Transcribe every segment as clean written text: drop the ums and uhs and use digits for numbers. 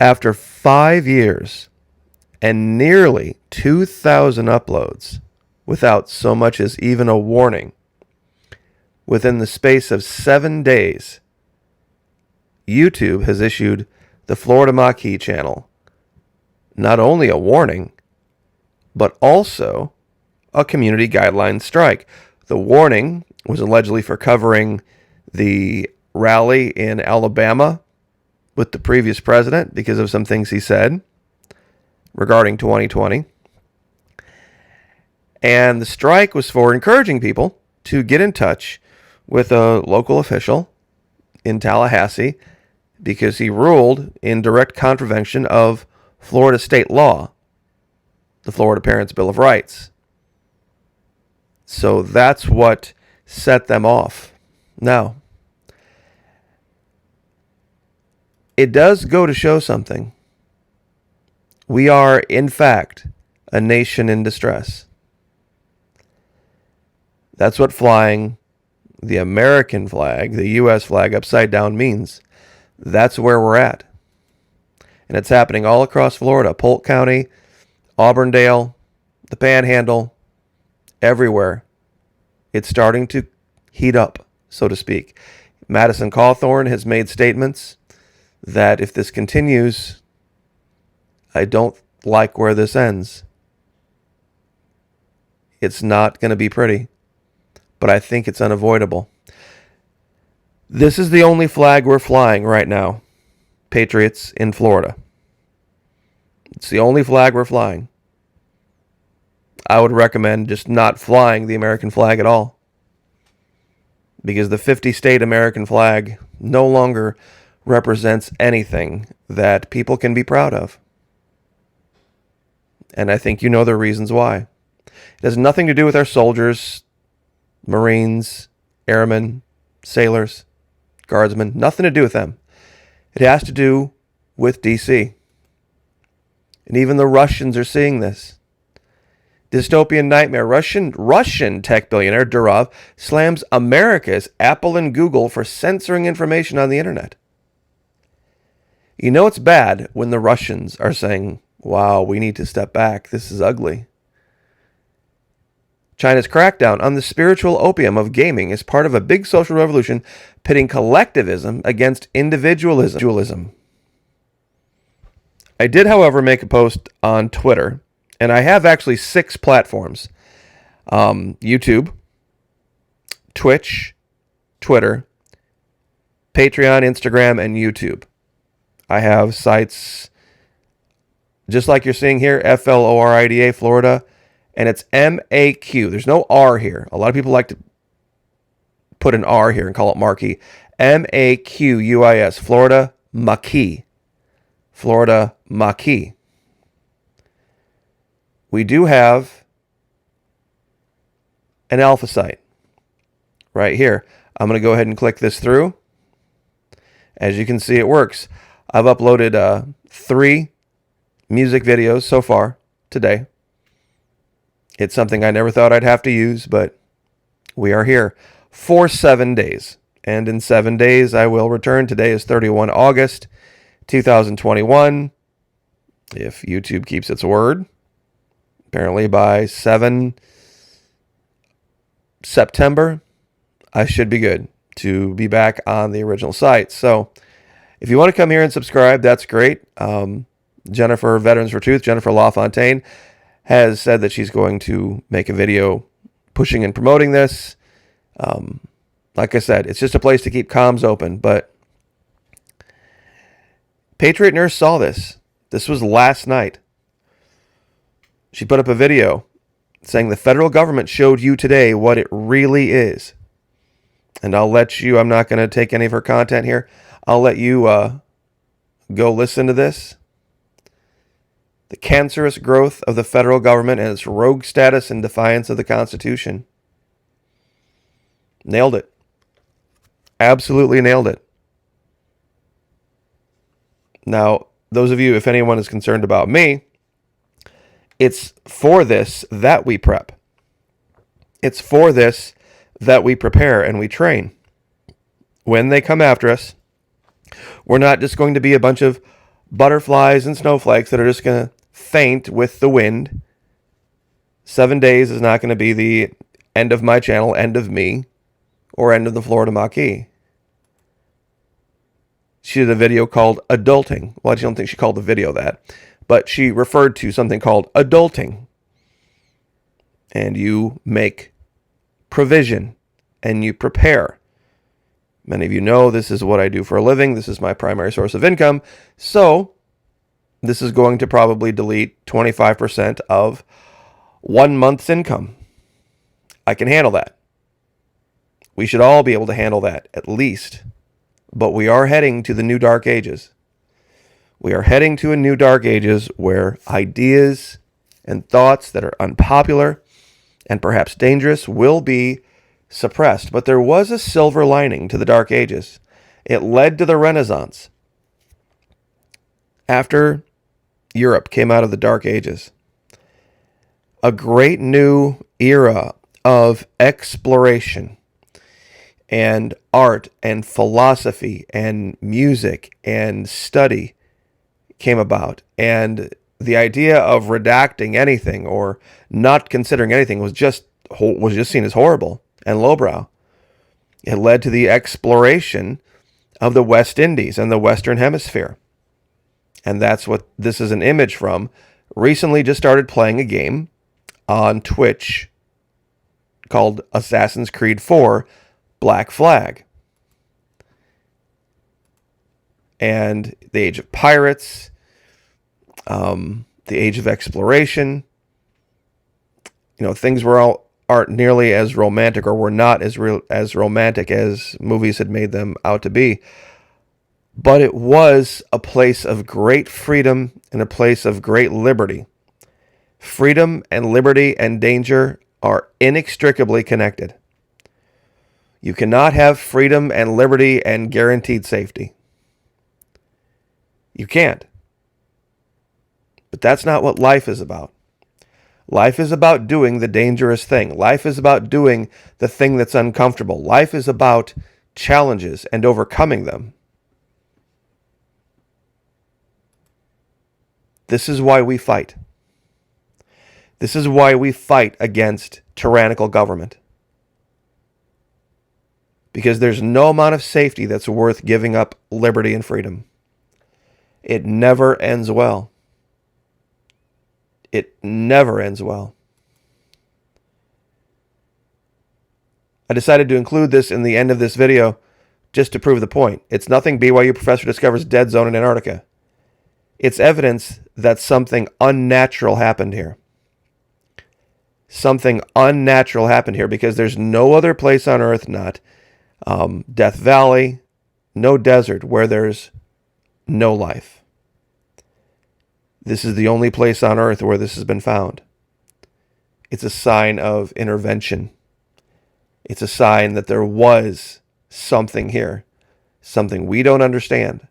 After 5 years and nearly 2,000 uploads without so much as even a warning, within the space of 7 days, YouTube has issued the Florida Maquis channel not only a warning, but also a community guideline strike. The warning was allegedly for covering the rally in Alabama with the previous president because of some things he said regarding 2020. And the strike was for encouraging people to get in touch with a local official in Tallahassee because he ruled in direct contravention of Florida state law, the Florida Parents' Bill of Rights. So that's what set them off. Now, it does go to show something. We are, in fact, a nation in distress. That's what flying the American flag, the U.S. flag, upside down means. That's where we're at. And it's happening all across Florida. Polk County, Auburndale, the Panhandle, everywhere. It's starting to heat up, so to speak. Madison Cawthorn has made statements that if this continues, I don't like where this ends. It's not going to be pretty, but I think it's unavoidable. This is the only flag we're flying right now. Patriots in Florida. It's the only flag we're flying. I would recommend just not flying the American flag at all, because the 50-state American flag no longer represents anything that people can be proud of. And I think you know the reasons why. It has nothing to do with our soldiers, Marines, airmen, sailors, guardsmen. Nothing to do with them. It has to do with D.C. And even the Russians are seeing this. Dystopian nightmare. Russian tech billionaire Durov slams America's Apple and Google for censoring information on the internet. You know it's bad when the Russians are saying, wow, we need to step back. This is ugly. China's crackdown on the spiritual opium of gaming is part of a big social revolution pitting collectivism against individualism. I did, however, make a post on Twitter, and I have actually 6 platforms. YouTube, Twitch, Twitter, Patreon, Instagram, and YouTube. I have sites just like you're seeing here, Florida, Florida, and it's MAQ. There's no R here. A lot of people like to put an R here and call it Marquis. MAQUIS, Florida Maquis. Florida Maquis. We do have an alpha site right here. I'm going to go ahead and click this through. As you can see, it works. I've uploaded 3 music videos so far today. It's something I never thought I'd have to use, but we are here for 7 days. And in 7 days, I will return. Today is 31 August, 2021. If YouTube keeps its word, apparently by 7 September, I should be good to be back on the original site. So if you want to come here and subscribe, that's great. Jennifer, Veterans for Truth, Jennifer LaFontaine, has said that she's going to make a video pushing and promoting this. Like I said, it's just a place to keep comms open. But Patriot Nurse saw this. This was last night. She put up a video saying the federal government showed you today what it really is. And I'll let you, I'm not going to take any of her content here. I'll let you go listen to this. The cancerous growth of the federal government and its rogue status in defiance of the Constitution. Nailed it. Absolutely nailed it. Now, those of you, if anyone is concerned about me, it's for this that we prep. It's for this that we prepare and we train. When they come after us, we're not just going to be a bunch of butterflies and snowflakes that are just going to faint with the wind. 7 days is not going to be the end of my channel, end of me, or end of the Florida Maquis. She did a video called Adulting. Well, I don't think she called the video that, but she referred to something called adulting. And you make provision and you prepare. Many of you know this is what I do for a living. This is my primary source of income. So this is going to probably delete 25% of 1 month's income. I can handle that. We should all be able to handle that, at least. But we are heading to the new dark ages. We are heading to a new dark ages where ideas and thoughts that are unpopular and perhaps dangerous will be suppressed. But there was a silver lining to the dark ages. It led to the Renaissance. After Europe came out of the dark ages, a great new era of exploration and art and philosophy and music and study came about. And the idea of redacting anything or not considering anything was just seen as horrible and lowbrow. It led to the exploration of the West Indies and the Western Hemisphere. And that's what this is an image from. Recently just started playing a game on Twitch called Assassin's Creed 4 Black Flag. And the age of pirates, the age of exploration, things aren't nearly as romantic, or were not as romantic as movies had made them out to be. But it was a place of great freedom and a place of great liberty. Freedom and liberty and danger are inextricably connected. You cannot have freedom and liberty and guaranteed safety. You can't. But that's not what life is about. Life is about doing the dangerous thing. Life is about doing the thing that's uncomfortable. Life is about challenges and overcoming them. This is why we fight. This is why we fight against tyrannical government. Because there's no amount of safety that's worth giving up liberty and freedom. It never ends well. It never ends well. I decided to include this in the end of this video just to prove the point. It's nothing BYU professor discovers dead zone in Antarctica. It's evidence that something unnatural happened here. Something unnatural happened here because there's no other place on Earth, not Death Valley, no desert, where there's no life. This is the only place on Earth where this has been found. It's a sign of intervention. It's a sign that there was something here, something we don't understand.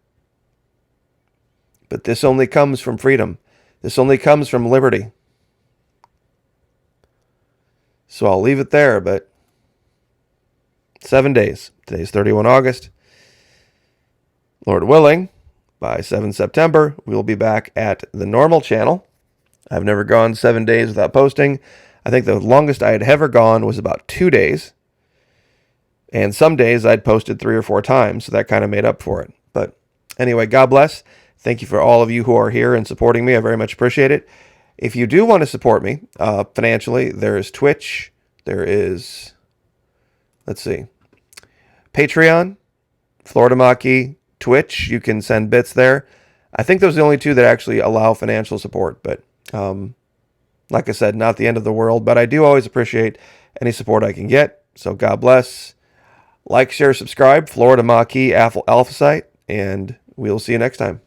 But this only comes from freedom. This only comes from liberty. So I'll leave it there, but 7 days. Today's 31 August. Lord willing, by 7 September, we'll be back at the normal channel. I've never gone 7 days without posting. I think the longest I had ever gone was about 2 days. And some days I'd posted 3 or 4 times, so that kind of made up for it. But anyway, God bless. Thank you for all of you who are here and supporting me. I very much appreciate it. If you do want to support me financially, there's Twitch. There is, Patreon, Florida Maquis, Twitch. You can send bits there. I think those are the only two that actually allow financial support. But like I said, not the end of the world. But I do always appreciate any support I can get. So God bless. Like, share, subscribe. Florida Maquis Alpha Site. And we'll see you next time.